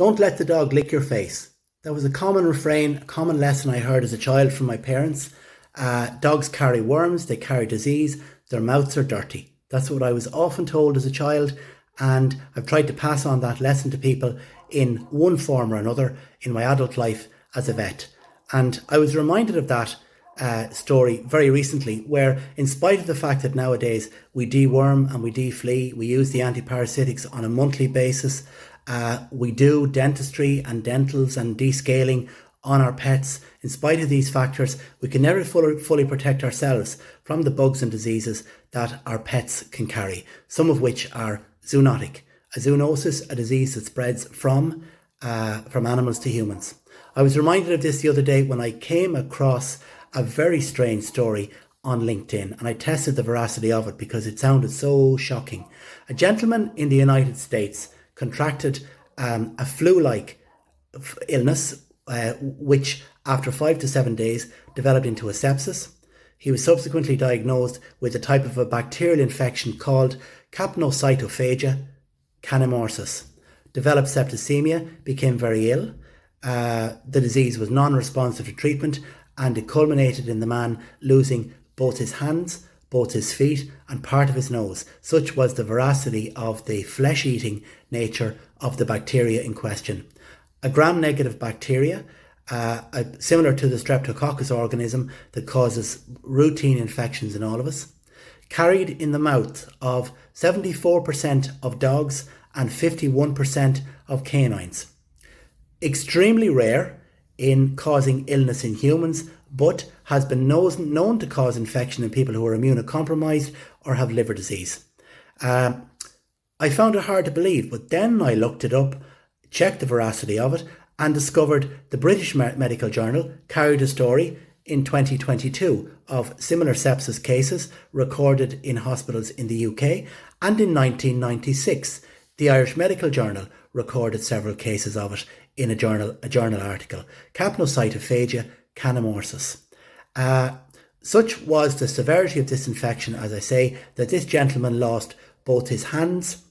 Don't let the dog lick your face. That was a common refrain, a common lesson I heard as a child from my parents. Dogs carry worms, they carry disease, their mouths are dirty. That's what I was often told as a child, and I've tried to pass on that lesson to people in one form or another in my adult life as a vet. And I was reminded of that story very recently, where in spite of the fact that nowadays we deworm and we deflea, we use the antiparasitics on a monthly basis, we do dentistry and dentals and descaling on our pets. In spite of these factors, we can never fully protect ourselves from the bugs and diseases that our pets can carry, some of which are zoonotic. A zoonosis, a disease that spreads from animals to humans. I was reminded of this the other day when I came across a very strange story on LinkedIn, and I tested the veracity of it because it sounded so shocking. A gentleman in the United States contracted a flu-like illness, which after 5 to 7 days developed into a sepsis. He was subsequently diagnosed with a type of a bacterial infection called capnocytophagia canimorsus. Developed septicemia, became very ill. The disease was non-responsive to treatment, and it culminated in the man losing both his hands, both his feet, and part of his nose. Such was the veracity of the flesh-eating nature of the bacteria in question. A gram-negative bacteria, similar to the streptococcus organism that causes routine infections in all of us, carried in the mouth of 74% of dogs and 51% of canines. Extremely rare in causing illness in humans, but has been known to cause infection in people who are immunocompromised or have liver disease. I found it hard to believe, but then I looked it up, checked the veracity of it, and discovered the British Medical Journal carried a story in 2022 of similar sepsis cases recorded in hospitals in the UK, and in 1996 the Irish Medical Journal recorded several cases of it in a journal article. Capnocytophagia canimorsus. Such was the severity of this infection, as I say, that this gentleman lost both his hands,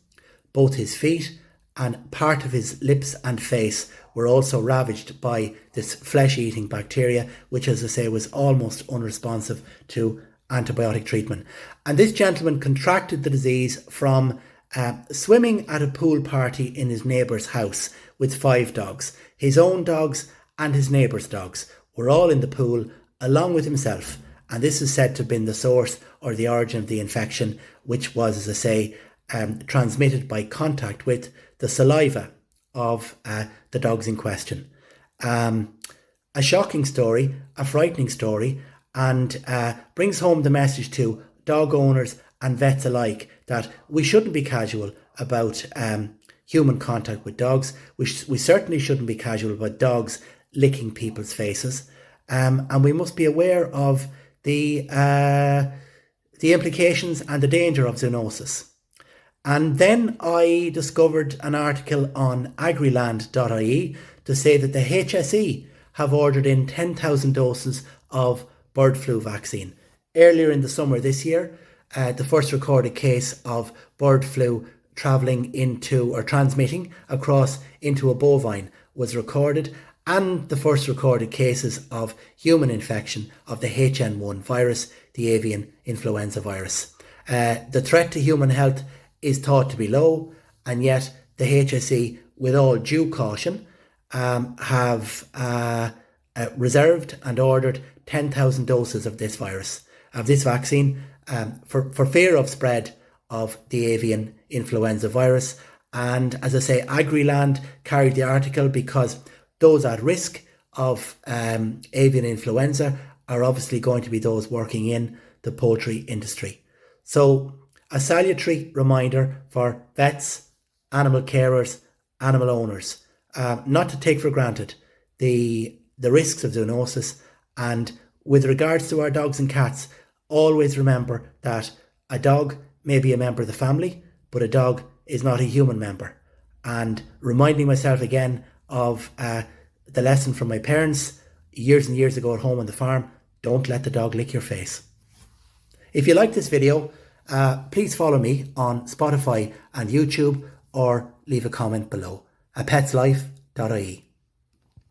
both his feet, and part of his lips and face were also ravaged by this flesh-eating bacteria, which, as I say, was almost unresponsive to antibiotic treatment. And this gentleman contracted the disease from swimming at a pool party in his neighbour's house with 5 dogs. His own dogs and his neighbour's dogs were all in the pool along with himself, and this is said to have been the source or the origin of the infection, which was, as I say, transmitted by contact with the saliva of the dogs in question. A shocking story, a frightening story, and brings home the message to dog owners and vets alike that we shouldn't be casual about human contact with dogs. We certainly shouldn't be casual about dogs licking people's faces, and we must be aware of the implications and the danger of zoonosis. And then I discovered an article on agriland.ie to say that the HSE have ordered in 10,000 doses of bird flu vaccine. Earlier in the summer this year, the first recorded case of bird flu travelling into or transmitting across into a bovine was recorded, and the first recorded cases of human infection of the HN1 virus, the avian influenza virus. The threat to human health is thought to be low, and yet the HSE, with all due caution, have reserved and ordered 10,000 doses of this virus, of this vaccine, for fear of spread of the avian influenza virus. And as I say, Agriland carried the article because those at risk of avian influenza are obviously going to be those working in the poultry industry. So a salutary reminder for vets, animal carers, animal owners, not to take for granted the risks of zoonosis. And with regards to our dogs and cats, always remember that a dog may be a member of the family, but a dog is not a human member. And reminding myself again of the lesson from my parents years and years ago at home on the farm: don't let the dog lick your face. If you like this video, please follow me on Spotify and YouTube, or leave a comment below. A pet's life, Dot ie.